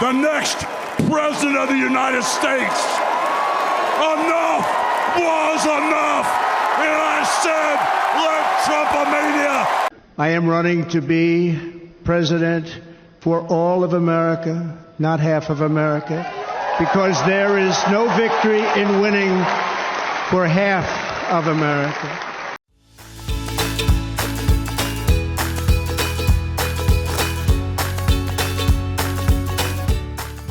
the next President of the United States. Enough was enough, and I said, let Trumpomania. I am running to be president for all of America, not half of America, because there is no victory in winning for half of America.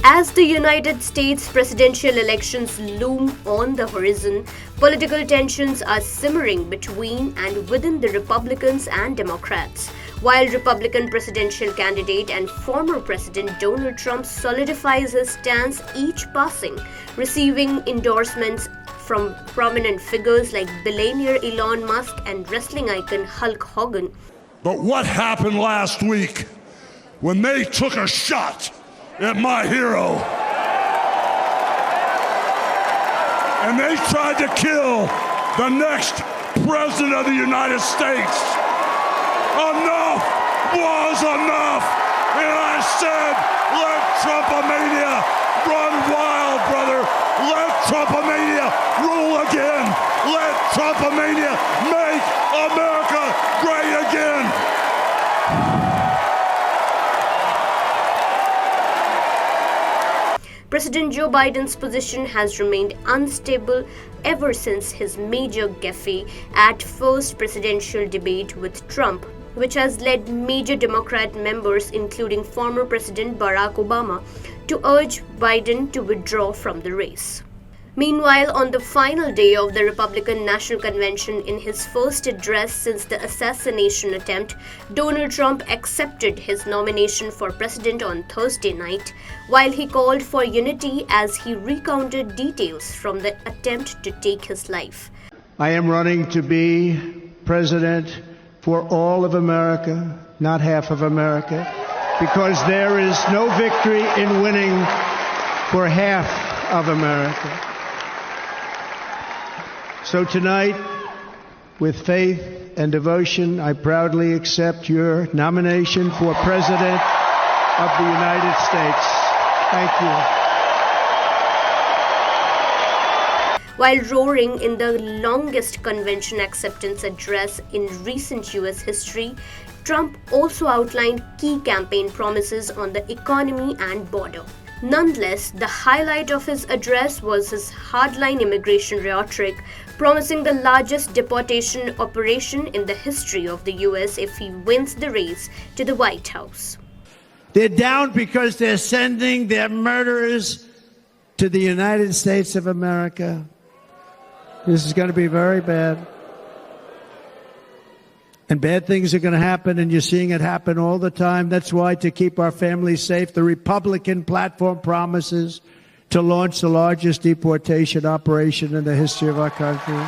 As the United States presidential elections loom on the horizon, political tensions are simmering between and within the Republicans and Democrats. While Republican presidential candidate and former President Donald Trump solidifies his stance each passing, receiving endorsements from prominent figures like billionaire Elon Musk and wrestling icon Hulk Hogan. But what happened last week when they took a shot at my hero and they tried to kill the next President of the United States? Enough was enough, and I said, let Trumpomania run wild, brother. Let Trumpomania rule again. Let Trumpomania make America great again. President Joe Biden's position has remained unstable ever since his major gaffe at first presidential debate with Trump, which has led major Democrat members, including former President Barack Obama, to urge Biden to withdraw from the race. Meanwhile, on the final day of the Republican National Convention, in his first address since the assassination attempt, Donald Trump accepted his nomination for president on Thursday night, while he called for unity as he recounted details from the attempt to take his life. I am running to be president for all of America, not half of America, because there is no victory in winning for half of America. So tonight, with faith and devotion, I proudly accept your nomination for President of the United States. Thank you. While roaring in the longest convention acceptance address in recent US history, Trump also outlined key campaign promises on the economy and border. Nonetheless, the highlight of his address was his hardline immigration rhetoric, promising the largest deportation operation in the history of the US if he wins the race to the White House. They're down because they're sending their murderers to the United States of America. This is going to be very bad. And bad things are going to happen, and you're seeing it happen all the time. That's why, to keep our families safe, the Republican platform promises to launch the largest deportation operation in the history of our country.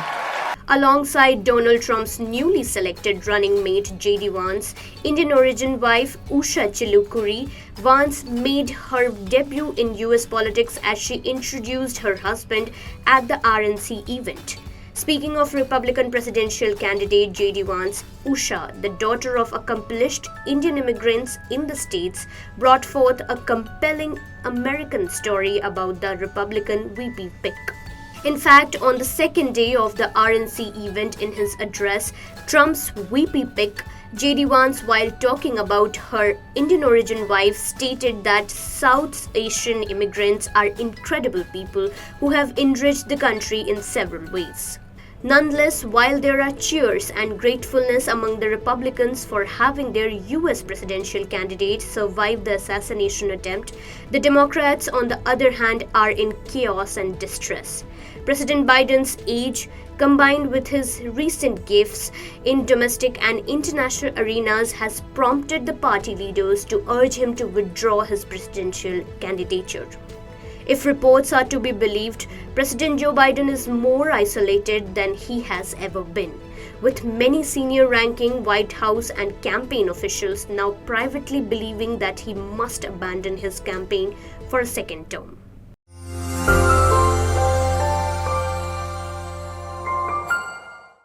Alongside Donald Trump's newly selected running mate J.D. Vance, Indian origin wife Usha Chilukuri, Vance made her debut in US politics as she introduced her husband at the RNC event. Speaking of Republican presidential candidate J.D. Vance, Usha, the daughter of accomplished Indian immigrants in the States, brought forth a compelling American story about the Republican VP pick. In fact, on the second day of the RNC event, in his address, Trump's VP pick, J.D. Vance, while talking about her Indian origin wife, stated that South Asian immigrants are incredible people who have enriched the country in several ways. Nonetheless, while there are cheers and gratefulness among the Republicans for having their US presidential candidate survive the assassination attempt, the Democrats, on the other hand, are in chaos and distress. President Biden's age, combined with his recent gifts in domestic and international arenas, has prompted the party leaders to urge him to withdraw his presidential candidature. If reports are to be believed, President Joe Biden is more isolated than he has ever been, with many senior-ranking White House and campaign officials now privately believing that he must abandon his campaign for a second term.